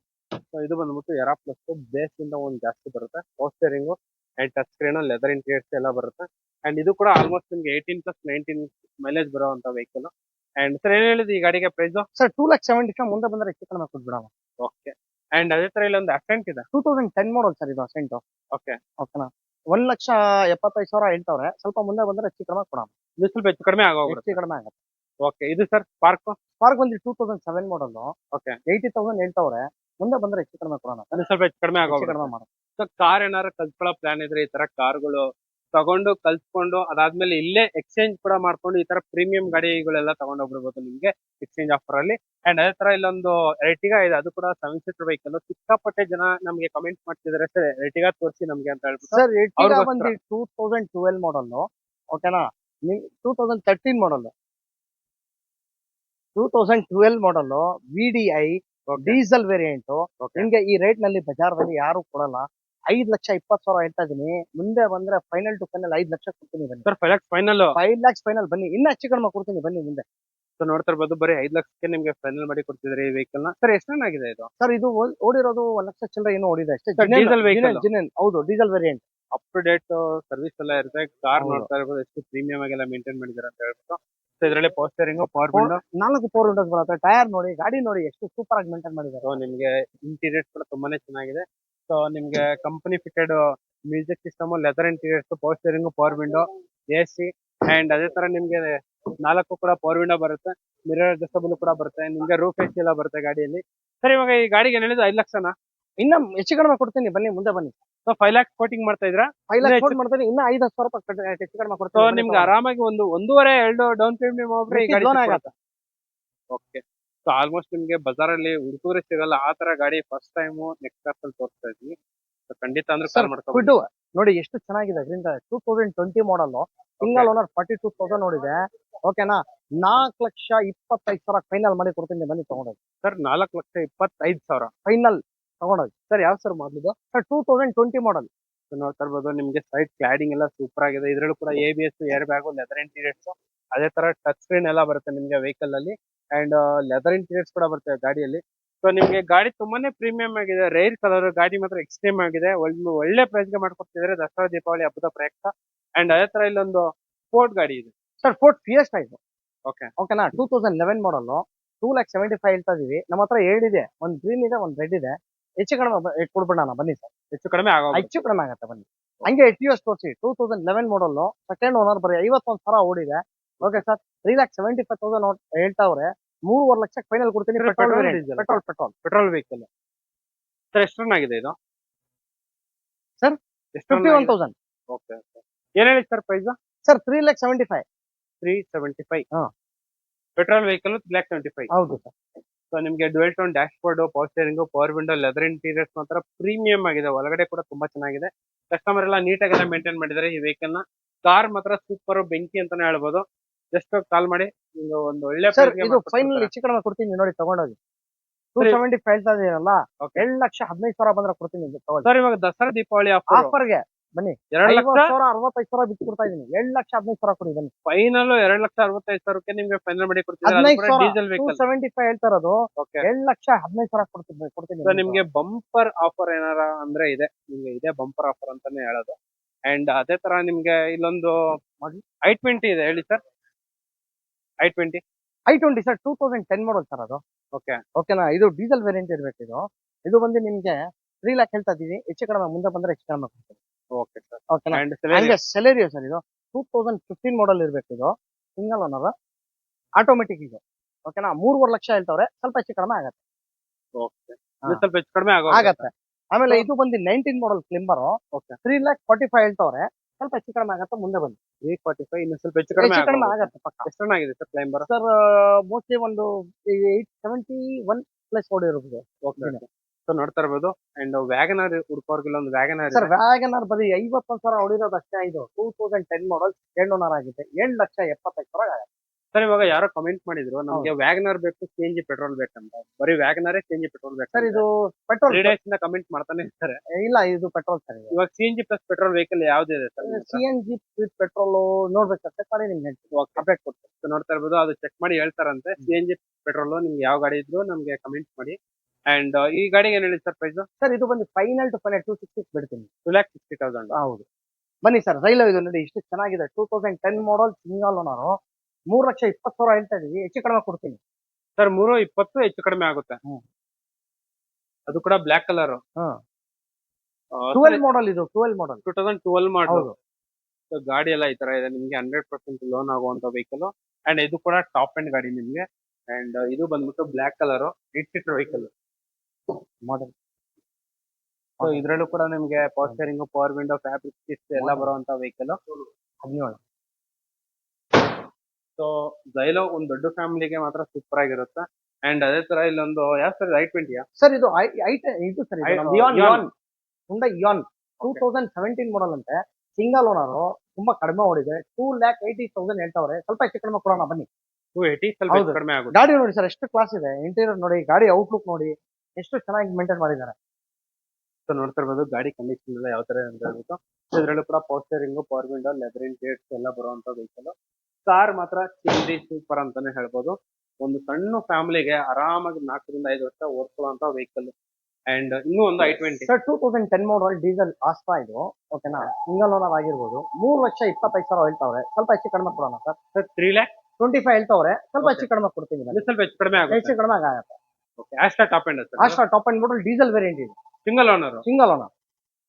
ಸೊ ಇದು ಬಂದ್ಬಿಟ್ಟು ಎರಾ ಪ್ಲಸ್, ಬೇಸ್ ಇಂದ ಒಂದು ಜಾಸ್ತಿ ಬರುತ್ತೆ. ಪೋಸ್ಟರಿಂಗು and touch screen, leather interiors ಎಲ್ಲ ಬರುತ್ತೆ. ಅಂಡ್ ಇದು ಕೂಡ ಆಲ್ಮೋಸ್ಟ್ ನಿಮ್ಗೆ 18+19 ಮೈಲೇಜ್ ಬರುವಂತ ವೆಹಿಕಲ್. ಅಂಡ್ ಸರ್ ಏನ್ ಹೇಳಿದ್ರು ಈ ಗಾಡಿಗೆ ಪ್ರೈಸ್? ಸರ್ 2,70,000 ಮುಂದೆ ಬಂದ್ರೆ ಹೆಚ್ಚು ಕಡಿಮೆ ಕೊಟ್ಬಿಡೋಣ. ಓಕೆ, ಅಂಡ್ ಅದೇ ತರ ಇಲ್ಲೊಂದು ಅಸೆಂಟ್ ಇದೆ, 2010 ಮಾಡಲ್ ಸರ್ ಇದು ಅಸೆಂಟ್. ಓಕೆ, ಓಕೆನಾ? 1,75,000 ಹೇಳ್ತಾವ್ರೆ, ಸ್ವಲ್ಪ ಮುಂದೆ ಬಂದ್ರೆ ಹೆಚ್ಚು ಕಡಿಮೆ ಕೊಡೋಣ. ಇದು ಸ್ವಲ್ಪ ಹೆಚ್ಚು ಕಡಿಮೆ ಆಗೋಗ್ಬಿಡುತ್ತೆ. ಹೆಚ್ಚು ಕಡಿಮೆ ಆಗುತ್ತೆ. ಓಕೆ, ಇದು ಸರ್ ಸ್ಪಾರ್ಕ್. ಸ್ಪಾರ್ಕ್ ಬಂದು 2007 ಮಾಡಲ್, ಓಕೆ, 80,000 ಹೇಳ್ತಾವ್ರೆ, ಮುಂದೆ ಬಂದ್ರೆ ಹೆಚ್ಚು ಕಡಿಮೆ ಕೊಡೋಣ. ಇದು ಸ್ವಲ್ಪ ಹೆಚ್ಚು ಕಡಿಮೆ ಹೆಚ್ಚು ಆಗೋಗ್ಬಿಡುತ್ತೆ. ಕಡಿಮೆ ಮಾಡೋಣ. ಸೊ ಕಾರ್ ಏನಾದ್ರು ಕಲ್ತ್ಕೊಳ್ಳೋ ಪ್ಲಾನ್ ಇದ್ರೆ ಈ ತರ ಕಾರ್ಗಳು ತಗೊಂಡು ಕಲ್ತ್ಕೊಂಡು ಅದಾದ್ಮೇಲೆ ಇಲ್ಲೇ ಎಕ್ಸ್ಚೇಂಜ್ ಕೂಡ ಮಾಡ್ಕೊಂಡು ಈ ತರ ಪ್ರೀಮಿಯಂ ಗಾಡಿಗಳೆಲ್ಲ ತಗೊಂಡು ಹೋಗ್ಬಿಡ್ಬೋದು ನಿಮ್ಗೆ ಎಕ್ಸ್ಚೇಂಜ್ ಆಫರ್ ಅಲ್ಲಿ. ಅಂಡ್ ಅದೇ ತರ ಇಲ್ಲೊಂದು ಎರ್ಟಿಗಾ ಇದೆ, ಅದು ಕೂಡ 7 ಸೀಟರ್ ವೆಹಿಕಲ್. ಸಿಕ್ಕಾಪಟ್ಟೆ ಜನ ನಮ್ಗೆ ಕಮೆಂಟ್ ಮಾಡ್ತಿದ್ದಾರೆ, ಸರ್ ಎರ್ಟಿಗಾ ತೋರಿಸಿ ನಮ್ಗೆ ಅಂತ ಹೇಳ್ಬಿಟ್ಟು. ಸರ್ ಎರ್ಟಿಗಾ ಅವ್ರಿಗೋಸ್ಕರ. ಬಂದು 2012 ಮಾಡಲ್. ಓಕೆನಾ? 2013 ಮಾಡಲ್, 2012 ಮಾಡಲ್, VDI ಡೀಸೆಲ್ ವೇರಿಯಂಟ್. ನಿಮ್ಗೆ ಈ ರೇಟ್ ನಲ್ಲಿ ಬಜಾರ್ದಲ್ಲಿ ಯಾರು ಕೊಡಲ್ಲ. 5,20,000 ಹೇಳ್ತಾ ಇದೀನಿ, ಮುಂದೆ ಬಂದ್ರೆ ಫೈನಲ್ ಟು ಫೈನಲ್ 5 ಲಕ್ಷ ಕೊಡ್ತೀನಿ ಬನ್ನಿ. Sir 5 lakhs final. 5 lakhs final ಬನ್ನಿ, ಇನ್ನ ಹೆಚ್ಚು ಕಡಿಮೆ ಕೊಡ್ತೀನಿ ಬನ್ನಿ ಮುಂದೆ. ಸೊ ನೋಡ್ತಾ ಇರ್ಬೋದು ಬರೀ 5 ಲಕ್ಷಕ್ಕೆ ನಿಮ್ಗೆ ಫೈನಲ್ ಮಾಡಿ ಕೊಡ್ತಿದ್ರೆ ಈ ವೆಹಿಕಲ್ ನ. ಸರ್ ಎಷ್ಟು ಆಗಿದೆ ಇದು? ಸರ್ ಇದು ಓಡಿರೋದು 1 ಲಕ್ಷ ಚಿಲ್ಲರೆ ಏನೋ ಓಡಿದೆ ಅಷ್ಟೇ. Sir, diesel vehicle. ಹೌದು, diesel variant. Up to date service ಎಲ್ಲ ಇರುತ್ತೆ. ಕಾರ್ ಹೌದು. ನೋಡ್ತಾ ಇರ್ಬೋದು ಎಷ್ಟು ಪ್ರೀಮಿಯಂ ಆಗೆಲ್ಲ ಮೇಂಟೈನ್ ಮಾಡಿದ್ದಾರೆ ಅಂತ ಹೇಳ್ಬಿಟ್ಟು. ಸೊ ಇದರಲ್ಲಿ ಪೋಸ್ಟರಿಂಗ್, ಪವರ್ ವಿಂಡೋ, 4 ಪವರ್ ವಿಂಡೋಸ್ ಬರುತ್ತೆ. ಟೈರ್ ನೋಡಿ, ಗಾಡಿ ನೋಡಿ ಎಷ್ಟು ಸೂಪರ್ ಆಗಿ ಮೇಂಟೈನ್ ಮಾಡಿದ್ದಾರೆ. ಸೊ ನಿಮ್ಗೆ ಇಂಟೀರಿಯರ್ಸ್ ಕೂಡ ತುಂಬಾನೇ ಚೆನ್ನಾಗಿದೆ. ಸೊ ನಿಮ್ಗೆ company fitted music system, leather interiors, ಪೋಸ್ಟರಿಂಗ್, ಪವರ್ ವಿಂಡೋ, AC, ಅಂಡ್ ಅದೇ ತರ ನಿಮ್ಗೆ 4 ಕೂಡ ಪವರ್ ವಿಂಡೋ ಬರುತ್ತೆ. ಮಿರರ್ ಅಡ್ಜಸ್ಟಬಲ್ ಕೂಡ ಬರುತ್ತೆ. ನಿಮ್ಗೆ ರೂಫ್ AC ಎಲ್ಲ ಬರುತ್ತೆ ಗಾಡಿಯಲ್ಲಿ. ಸರ್ ಇವಾಗ ಈ ಗಾಡಿಗೆ ಏನ್ ಹೇಳಿದ್ರು 5 ಲಕ್ಷನಾ? ಇನ್ನ ಹೆಚ್ಚು ಕಡಿಮೆ ಕೊಡ್ತೀನಿ ಬನ್ನಿ, ಮುಂದೆ ಬನ್ನಿ. ಸೊ 5 lakhs ಕೋಟಿಂಗ್ ಮಾಡ್ತಾ ಇದ್ರಾ? 5 ಲಕ್ಷ ಕೊಟ್ಟು ಮಾಡ್ತೀನಿ, ಇನ್ನ 5,000 ರೂಪಾಯಿ ಹೆಚ್ಚು ಕಡಿಮೆ ಸೊ ಕೊಡ್ತೀನಿ. ನಿಮ್ಗೆ ಆರಾಮಾಗಿ ಒಂದು 1.5-2 ಡೌನ್ ಪೇಮೆಂಟ್ ಹೋಗ್ರೆ ಈ ಗಾಡಿ ಆಗತ್ತೆ. ಓಕೆ. ಸೊ ಆಲ್ಮೋಸ್ಟ್ ನಿಮ್ಗೆ ಬಜಾರಲ್ಲಿ ಹುಡುಕಿದ್ರೆ ಸಿಗಲ್ಲ ಆ ತರ ಗಾಡಿ. ಫಸ್ಟ್ ಟೈಮ್ ನೆಕ್ಸ್ಟ್ ಕ್ಲಾಸ್ ಅಲ್ಲಿ ತೋರಿಸ್ತಾ ಇದ್ವಿ. ಸೊ ಖಂಡಿತ ಅಂದ್ರೆ ಕಾಲ್ ಮಾಡ್ಕೊಂಡು ಬಿಟ್ಟು ನೋಡಿ ಎಷ್ಟು ಚೆನ್ನಾಗಿದೆ. ಅದರಿಂದ 2020 ಮಾಡಲ್, ಸಿಂಗಲ್ ಓನರ್, 42,000 ನೋಡಿದೆ. ಓಕೆನಾ? 4,25,000 ಫೈನಲ್ ಮಾಡಿ ಕೊಡ್ತೀನಿ ಬನ್ನಿ, ತಗೊಂಡೋಗಿ. ಸರ್ 4,25,000 ಫೈನಲ್ ತಗೊಂಡೋಗಿ. ಸರ್ ಯಾವ ಸರ್ ಮೊದಲು? ಸರ್ 2020 ಮಾಡಲ್. ನೋಡ್ತಾ ಇರ್ಬೋದು ನಿಮ್ಗೆ ಸೈಡ್ ಕ್ಲಾಡಿಂಗ್ ಎಲ್ಲ ಸೂಪರ್ ಆಗಿದೆ. ಇದ್ರಲ್ಲೂ ಕೂಡ ABS, air bag, leather interiors, ಅದೇ ತರ ಟಚ್ ಸ್ಕ್ರೀನ್ ಎಲ್ಲ ಬರುತ್ತೆ ನಿಮ್ಗೆ ವೆಹಿಕಲ್ ಅಲ್ಲಿ. ಅಂಡ್ ಲೆದರ್ ಇಂಟೀರಿಯರ್ಸ್ ಕೂಡ ಬರುತ್ತೆ ಗಾಡಿಯಲ್ಲಿ. ಸೊ ನಿಮ್ಗೆ ಗಾಡಿ ತುಂಬಾನೇ ಪ್ರೀಮಿಯಂ ಆಗಿದೆ. ರೇರ್ ಕಲರ್ ಗಾಡಿ ಮಾತ್ರ ಎಕ್ಸ್ಟ್ರೀಮ್ ಆಗಿದೆ. ಒಳ್ಳೆ ಪ್ರೈಸ್ ಗೆ ಮಾಡ್ಕೊಡ್ತಿದ್ದಾರೆ ದಸರಾ ದೀಪಾವಳಿ ಹಬ್ಬದ ಪ್ರಯುಕ್ತ. ಅಂಡ್ ಅದೇ ತರ ಇಲ್ಲೊಂದು ಸ್ಪೋರ್ಟ್ ಗಾಡಿ ಇದೆ. ಸರ್ ಫೋರ್ಡ್ ಫಿಯೆಸ್ಟಾ ಇದು. ಓಕೆ, ಓಕೆನಾ? 2011 ಮಾಡಲ್, 2,75,000 ಹೇಳ್ತಾ ಇದೀವಿ. ನಮ್ಮ ಹತ್ರ 2 ಇದೆ, ಒಂದು ಗ್ರೀನ್ ಇದೆ, ಒಂದು ರೆಡ್ ಇದೆ. ಹೆಚ್ಚು ಕಡಿಮೆ ಕೊಡ್ಬಿಡೋಣ ಬನ್ನಿ ಸರ್. ಹೆಚ್ಚು ಕಡಿಮೆ ಆಗೋ. ಹೆಚ್ಚು ಕಡಿಮೆ ಆಗತ್ತೆ ಬನ್ನಿ. ಹಂಗೆ Etios ತೋರಿಸಿ, 2011 ಮಾಡಲ್, ಸೆಕೆಂಡ್ ಓನರ್, ಬರೀ 51,000 ಓಡಿದೆ. ಓಕೆ ಸರ್, 3,75,000 ಹೇಳ್ತಾವ್ರೆ, 3.5 ಲಕ್ಷಕ್ಕೆ ಫೈನಲ್ ಕೊಡ್ತೀನಿ. Sir, petrol petrol, diesel? Petrol petrol vehicle sir ಎಷ್ಟು ರನ್ ಆಗಿದೆ ಇದು? Sir, ಎಷ್ಟು 51,000 ಓಕೆ ಏನ್ ಹೇಳಿ ಸರ್ ಪ್ರೈಸ್? ಸರ್ 3,75,000. 375. ಹಾ. Petrol vehicle 375. ಹೌದು ಸರ್. ಸೊ ನಿಮ್ಗೆ dual tone dash board, power steering, power window, leather interiors ಮಾತ್ರ ಪ್ರೀಮಿಯಂ ಆಗಿದೆ. ಒಳಗಡೆ ಕೂಡ ತುಂಬಾ ಚೆನ್ನಾಗಿದೆ. ಕಸ್ಟಮರ್ ಎಲ್ಲ ನೀಟಾಗಿ ಎಲ್ಲ ಮೇಂಟೈನ್ ಮಾಡಿದ್ದಾರೆ ಈ ವೆಹಿಕಲ್ ನ. ಕಾರ್ ಮಾತ್ರ ಸೂಪರ್ ಬೆಂಕಿ ಅಂತಾನೆ ಹೇಳ್ಬೋದು. ಜಸ್ಟ್ ಕಾಲ್ ಮಾಡಿ ನಿಮ್ಗೆ ಒಂದು ಒಳ್ಳೆ ಸರ್ price ಗೆ ಇದು ಫೈನಲ್ ಮಾಡ್ಕೊಡ್ತಾರೆ. ಹೆಚ್ಚು ಕಡಿಮೆ ಕೊಡ್ತೀನಿ ನೋಡಿ, ತಗೊಂಡೋಗಿ. ಸರಿ. 275 ಹೇಳ್ತಾ ಇದೀನಲ್ಲ, Okay. 2,15,000 ಬಂದ್ರೆ ಕೊಡ್ತೀನಿ ತಗೊಳ್ಳಿ. ಸರ್ ಇವಾಗ ದಸರಾ ದೀಪಾವಳಿ ಆಫರ್ ಆಫರ್ಗೆ ಬನ್ನಿ. 2 ಲಕ್ಷ 50,000 65,000 ಬಿಟ್ಟು ಕೊಡ್ತಾ ಇದೀನಿ. 2,15,000 ಕೊಡಿ ಬನ್ನಿ. ಫೈನಲ್ 2,65,000 ನಿಮ್ಗೆ ಫೈನಲ್ ಮಾಡಿ ಕೊಡ್ತಿದ್ದಾರೆ. 15,000 ಡೀಸೆಲ್ ವೆಹಿಕಲ್. 275 ಹೇಳ್ತಾ ಇರೋದು. ಓಕೆ 2,15,000 ಕೊಡ್ತೀನಿ. ಸೊ ನಿಮ್ಗೆ ಬಂಪರ್ ಆಫರ್ ಏನಾರ ಅಂದ್ರೆ ಇದೆ, ನಿಮ್ಗೆ ಇದೆ ಬಂಪರ್ ಆಫರ್ ಅಂತಾನೆ ಹೇಳೋದು. ಅಂಡ್ ಅದೇ ತರ ನಿಮ್ಗೆ ಇಲ್ಲೊಂದು i20 ಇದೆ, ಹೇಳಿ sir. i20 i20 sir 2010 model sir ಅದು. ಓಕೆ ಓಕೆನಾ? ಇದು ಡೀಸೆಲ್ ವೇರಿಯಂಟ್ ಇರ್ಬೇಕು. ಇದು ಬಂದು ನಿಮ್ಗೆ 3 ಲ್ಯಾಕ್ ಹೇಳ್ತಾ ಇದೀನಿ. ಹೆಚ್ಚು ಕಡಿಮೆ ಮುಂದೆ ಬಂದ್ರೆ ಹೆಚ್ಚು ಕಡಿಮೆ ಕೊಡ್ತೀನಿ. Okay sir. ಓಕೆನಾ? ಅಂಡ್ ಹಂಗೆ ಸೆಲೆರಿಯೋ ಸರ್ ಇದು 2015 ಮಾಡಲ್ ಇರ್ಬೇಕು. ಇದು ಸಿಂಗಲ್ ಓನರ್ ಆಟೋಮೆಟಿಕ್ ಇದು. ಓಕೆನಾ? 3.5 ಲಕ್ಷ ಹೇಳ್ತವ್ರೆ, ಸ್ವಲ್ಪ ಹೆಚ್ಚು ಕಡಿಮೆ ಆಗತ್ತೆ. ಓಕೆ ಸ್ವಲ್ಪ ಹೆಚ್ಚು ಕಡಿಮೆ ಆಗತ್ತೆ. ಆಮೇಲೆ ಇದು ಬಂದು 19 ಮಾಡಲ್ ಕ್ಲಿಂಬರ್. ಓಕೆ 3,45,000 ಹೇಳ್ತವ್ರೆ, ಸ್ವಲ್ಪ ಹೆಚ್ಚು ಕಡಿಮೆ ಆಗತ್ತೆ, ಮುಂದೆ ಬನ್ನಿ. 345 ಇನ್ನು ಸ್ವಲ್ಪ ಹೆಚ್ಚು ಕಡಿಮೆ ಹೆಚ್ಚು ಕಡಿಮೆ ಆಗತ್ತೆ ಪಕ್ಕ. ಎಷ್ಟು ರನ್ ಆಗಿದೆ ಸರ್ ಕ್ಲೈಂಬರ್? ಸರ್ ಮೋಸ್ಟ್ಲಿ ಒಂದು 871 ಪ್ಲಸ್ ಓಡಿರ್ಬೋದು. ಓಕೆ ಸೊ ನೋಡ್ತಾ ಇರ್ಬೋದು. ಅಂಡ್ ವ್ಯಾಗನರ್ ಹುಡ್ಕೋರ್ಗಿಲ್ಲ ಒಂದು ವ್ಯಾಗನರ್ ಸರ್ ವ್ಯಾಗನರ್ ಬರೀ 51,000 ಹೊಡಿರೋದು ಅಷ್ಟೇ. ಇದು 2010 ಮಾಡಲ್ 7 ಓನರ್ ಆಗಿದೆ. 7,75,000 ಆಗತ್ತೆ. ಸರ್ ಇವಾಗ ಯಾರೋ ಕಮೆಂಟ್ ಮಾಡಿದ್ರು ನಮ್ಗೆ ವ್ಯಾಗನರ್ ಬೇಕು, CNG ಪೆಟ್ರೋಲ್ ಬೇಕಂತ. ಬರೀ ವ್ಯಾಗನರೇ CNG ಪೆಟ್ರೋಲ್ ಬೇಕು ಸರ್ ಇದು ಪೆಟ್ರೋಲ್ 3 ಡೇಸ್ ಇಂದ ಕಮೆಂಟ್ ಮಾಡ್ತಾನೆ ಇರ್ತಾರೆ. ಇಲ್ಲ, ಇದು ಪೆಟ್ರೋಲ್ ಸರ್. ಇದು ಇವಾಗ CNG ಪ್ಲಸ್ ಪೆಟ್ರೋಲ್ ವೆಹಿಕಲ್ ಯಾವ್ದಿದೆ ಸರ್? CNG ಪೆಟ್ರೋಲ್ ನೋಡ್ಬೇಕು, ಚೆಕ್ ಮಾಡಿ ನಿಮ್ಗೆ ಹೇಳ್ತೀನಿ. ಅಪ್ಡೇಟ್ ಕೊಡ್ತೀನಿ. So ನೋಡ್ತಾ ಇರ್ಬೋದು, ಅದು ಚೆಕ್ ಮಾಡಿ ಹೇಳ್ತಾರಂತೆ. CNG ಪೆಟ್ರೋಲ್ ನಿಮ್ಗೆ ಯಾವ ಗಾಡಿ ಇದ್ರು ನಮ್ಗೆ ಕಮೆಂಟ್ ಮಾಡಿ. ಅಂಡ್ ಈ ಗಾಡಿಗೆ ಏನ್ ಹೇಳಿ ಸರ್ ಪ್ರೈಸ್? ಸರ್ ಇದು ಬಂದು ಫೈನಲ್ ಟು ಫೈನಲ್ 260 ಬಿಡ್ತೀನಿ. 2,60,000. ಹೌದು ಬನ್ನಿ ಸರ್. ರೈಲ್ ಇದು ನೋಡಿ, ಇಷ್ಟು ಚೆನ್ನಾಗಿದೆ. 2010 ಮಾಡಲ್ ಸಿಂಗಲ್ ಓನರ್. 3,20,000 ಹೇಳ್ತಾ ಇದೀವಿ, ಹೆಚ್ಚು ಕಡಿಮೆ ಕೊಡ್ತೀನಿ. ಸರ್ 320 ಹೆಚ್ಚು ಕಡಿಮೆ ಆಗುತ್ತೆ. ಅದು ಕೂಡ ಬ್ಲಾಕ್ ಕಲರ್. 12 ಮಾಡಲ್ ಇದು. 12 ಮಾಡಲ್ 2012 ಮಾಡಲ್. ಹೌದು. ಸೊ ಗಾಡಿ ಎಲ್ಲ ಈ ತರ ಇದೆ, ನಿಮ್ಗೆ 100% ಲೋನ್ ಆಗುವಂತ ವೆಹಿಕಲ್. ಅಂಡ್ ಇದು ಕೂಡ ಟಾಪ್ ಎಂಡ್ ಗಾಡಿ ನಿಮ್ಗೆ. ಅಂಡ್ ಇದು ಬಂದ್ಬಿಟ್ಟು ಬ್ಲಾಕ್ ಕಲರ್ 8 ಸೀಟರ್ ವೆಹಿಕಲ್ ಮಾಡಲ್. ಸೊ ಇದ್ರಲ್ಲೂ ಕೂಡ ನಿಮ್ಗೆ power steering, power window, fabric seats ಎಲ್ಲ ಬರುವಂತ ವೆಹಿಕಲ್. 17. ಸೊ ಜೈಲೋ ಒಂದ್ ದೊಡ್ಡ ಫ್ಯಾಮಿಲಿಗೆ ಮಾತ್ರ ಸೂಪರ್ ಆಗಿರುತ್ತೆ. ಅಂಡ್ ಅದೇ ತರ ಇಲ್ಲೊಂದು ಯಾವ ಸರ್ i20 ಸರ್ ಇದು ಇದು ಸರ್ Ion. ಹುಂಡೈ ಇಯಾನ್ 2017 ಮಾಡಲ್ ಅಂತೆ, ಸಿಂಗಲ್ ಓನರ್, ತುಂಬಾ ಕಡಿಮೆ ಓಡಿದೆ. 2,80,000 ಹೇಳ್ತವ್ರೆ, ಸ್ವಲ್ಪ ಹೆಚ್ಚು ಕಡಿಮೆ ಕೊಡೋಣ ಬನ್ನಿ. 280 ಸ್ವಲ್ಪ ಹೌದು. ಹೆಚ್ಚು ಕಡಿಮೆ ಆಗುತ್ತೆ. ಗಾಡಿ ನೋಡಿ ಸರ್, ಎಷ್ಟು ಕ್ಲಾಸ್ ಇದೆ. ಇಂಟೀರಿಯರ್ ನೋಡಿ, ಗಾಡಿ ಔಟ್ಲುಕ್ ನೋಡಿ, ಎಷ್ಟು ಚೆನ್ನಾಗಿ ಮೇಂಟೈನ್ ಮಾಡಿದ್ದಾರೆ. ಸೊ ನೋಡ್ತಾ ಇರ್ಬೋದು ಗಾಡಿ ಕಂಡೀಷನ್ ಎಲ್ಲ ಯಾವ ತರ ಅಂತ ಹೇಳ್ಬಿಟ್ಟು. ಇದ್ರಲ್ಲೂ ಕೂಡ power steering, power window, leather interiors ಎಲ್ಲ ಬರುವಂತ ವೆಹಿಕಲ್. ಕಾರ್ ಮಾತ್ರ ಚಿಂದಿ ಸೂಪರ್ ಅಂತಾನೆ ಹೇಳ್ಬೋದು. ಒಂದು ಸಣ್ಣ ಫ್ಯಾಮಿಲಿಗೆ ಆರಾಮಾಗಿ 4 ರಿಂದ 5 ವರ್ಷ ಓಡಿಸುವಂತ ವೆಹಿಕಲ್. ಅಂಡ್ ಇನ್ನೂ ಒಂದು i20 ಸರ್ 2010 ಮಾಡಲ್ ಡೀಸೆಲ್ ಆಸ್ತಾ ಇದು. ಓಕೆನಾ? ಸಿಂಗಲ್ ಓನರ್ ಆಗಿರ್ಬೋದು. 3,25,000 ಹೇಳ್ತವ್ರೆ, ಸ್ವಲ್ಪ ಹೆಚ್ಚು ಕಡಿಮೆ ಕೊಡೋಣ ಸರ್. ಸರ್ 3,25,000 ಹೇಳ್ತವ್ರೆ, ಸ್ವಲ್ಪ Okay. ಹೆಚ್ಚು ಕಡಿಮೆ ಕೊಡ್ತೀನಿ ಬನ್ನಿ. ಇದು ಸ್ವಲ್ಪ ಹೆಚ್ಚು ಕಡಿಮೆ ಆಗುತ್ತೆ. ಹೆಚ್ಚು ಕಡಿಮೆ ಆಗತ್ತೆ. Okay Asta top end sir. Asta top and model diesel variant ಇದೆ. ಸಿಂಗಲ್ ಓನರ್ ಸಿಂಗಲ್ ಓನರ್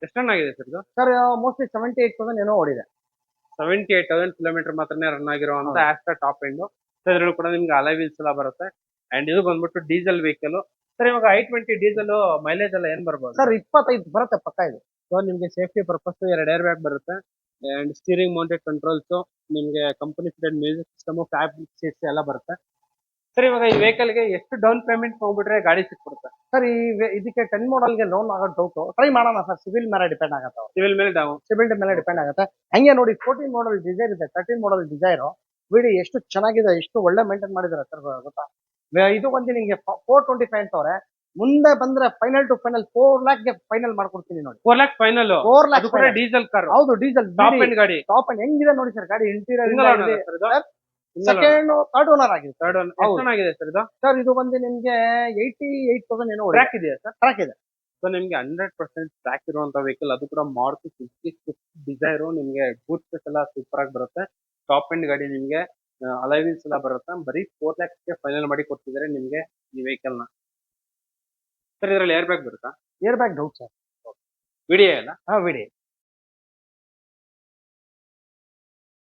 ಎಷ್ಟು ರನ್ ಆಗಿದೆ ಸರ್ ಇದು? ಸರ್ ಮೋಸ್ಟ್ಲಿ 78,000 ಏನೋ ಓಡಿದೆ. 78,000 ಕಿಲೋಮೀಟರ್ ಮಾತ್ರನೇ ರನ್ ಆಗಿರುವಂತ ಹೌದು. Asta top end. ಸರ್ ಇದ್ರಲ್ಲೂ ಕೂಡ ನಿಮ್ಗೆ ಅಲಾಯ್ ವೀಲ್ಸ್ ಎಲ್ಲ ಬರುತ್ತೆ. ಅಂಡ್ ಇದು ಬಂದ್ಬಿಟ್ಟು ಡೀಸೆಲ್ ವೆಹಿಕಲ್. ಸರ್ ಇವಾಗ i20 ಡೀಸೆಲ್ ಮೈಲೇಜ್ ಎಲ್ಲ ಏನ್ ಬರ್ಬೋದು ಸರ್ 25 ಬರುತ್ತೆ ಪಕ್ಕ ಇದು. ಸೊ ನಿಮ್ಗೆ ಸೇಫ್ಟಿ ಪರ್ಪಸ್ 2 ಏರ್ ಬ್ಯಾಗ್ ಬರುತ್ತೆ. ಅಂಡ್ ಸ್ಟೀರಿಂಗ್ ಮೌಂಟೆಡ್ ಕಂಟ್ರೋಲ್ಸ್, ನಿಮ್ಗೆ company fitted music system, fabric seats ಎಲ್ಲ ಬರುತ್ತೆ. ಸರ್ ಇವಾಗ ಈ ವೆಹಿಕಲ್ ಗೆ ಎಷ್ಟು ಡೌನ್ ಪೇಮೆಂಟ್ ಹೋಗ್ಬಿಟ್ರೆ ಗಾಡಿ ಸಿಕ್ಬಿಡುತ್ತೆ? ಸರ್ ಇದಕ್ಕೆ 10 ಮಾಡಲ್ಗೆ ಲೋನ್ ಆಗೋ ಡೌಟ್ ಟ್ರೈ ಮಾಡೋಣ ಸರ್. ಸಿವಿಲ್ ಮೇಲೆ ಡಿಪೆಂಡ್ ಆಗುತ್ತೆ. ಸಿವಿಲ್ ಮೇಲೆ ಡೌನ್. ಸಿವಿಲ್ ಮೇಲೆ ಡಿಪೆಂಡ್ ಆಗುತ್ತೆ. ಹಂಗೆ ನೋಡಿ 14 ಮಾಡಲ್ ಡಿಸೈರ್ ಇದೆ, 13 ಮಾಡಲ್ ಡಿಸೈರ್. ಬಿಡಿ ಎಷ್ಟು ಚೆನ್ನಾಗಿದೆ, ಎಷ್ಟು ಒಳ್ಳೆ ಮೇಂಟೈನ್ ಮಾಡಿದ್ದಾರೆ ಸರ್, ಗೊತ್ತಾ? ಇದು ಬಂದು ನಿಮಗೆ 425 ಅಂತವ್ರೆ. ಮುಂದೆ ಬಂದ್ರೆ ಫೈನಲ್ ಟು ಫೈನಲ್ 4 ಲ್ಯಾಕ್ ಗೆ ಫೈನಲ್ ಮಾಡ್ಕೊಡ್ತೀನಿ ನೋಡಿ. 4 ಲ್ಯಾಕ್ ಫೈನಲ್. 4 ಲ್ಯಾಕ್ ಅದು ಕೂಡ ಡೀಸೆಲ್ ಕಾರ್. ಹೌದು, ಡೀಸೆಲ್ ಟಾಪ್ ಎಂಡ್ ಗಾಡಿ. ಟಾಪ್ ಅಂಡ್ ಹೆಂಗಿದೆ ನೋಡಿ ಸರ್ ಗಾಡಿ. ಇಂಟೀರಿಯರ್ ಸಿಂಗಲ್ ಓನರ್ ಸರ್ ಇದು? ಸೆಕೆಂಡ್ ಥರ್ಡ್ ಓನರ್ ಆಗಿದೆ. Third owner. ಎಷ್ಟು ಚೆನ್ನಾಗಿದೆ ಸರ್ ಇದು? ಸರ್ ಇದು ಬಂದು ನಿಮ್ಗೆ 88,000 ಏನೋ ಟ್ರ್ಯಾಕ್ ಇದೆಯಾ ಸರ್? ಟ್ರ್ಯಾಕ್ ಇದೆ. ಸೊ ನಿಮ್ಗೆ 100% ಟ್ರ್ಯಾಕ್ ಇರುವಂತ ವೆಹಿಕಲ್. ಅದು ಕೂಡ ಮಾರುತಿ ಸುಜುಕಿ ಸ್ವಿಫ್ಟ್ ಡಿಸೈರ್. ನಿಮ್ಗೆ ಬೂಟ್ ಸ್ಪೇಸ್ ಎಲ್ಲ ಸೂಪರ್ ಆಗಿ ಬರುತ್ತೆ. ಟಾಪ್ ಎಂಡ್ ಗಾಡಿ, ನಿಮ್ಗೆ ಅಲಾಯ್ ವೀಲ್ಸ್ ಎಲ್ಲ ಬರುತ್ತೆ. ಬರೀ 4 ಲ್ಯಾಕ್ ಗೆ ಫೈನಲ್ ಮಾಡಿ ಕೊಡ್ತಿದ್ದಾರೆ ನಿಮ್ಗೆ ಈ ವೆಹಿಕಲ್ ನ. ಸರ್ ಇದ್ರಲ್ಲಿ ಏರ್ ಬ್ಯಾಗ್ ಬರುತ್ತಾ? Air bag doubt sir. Video ಎಲ್ಲ ವಿಡಿ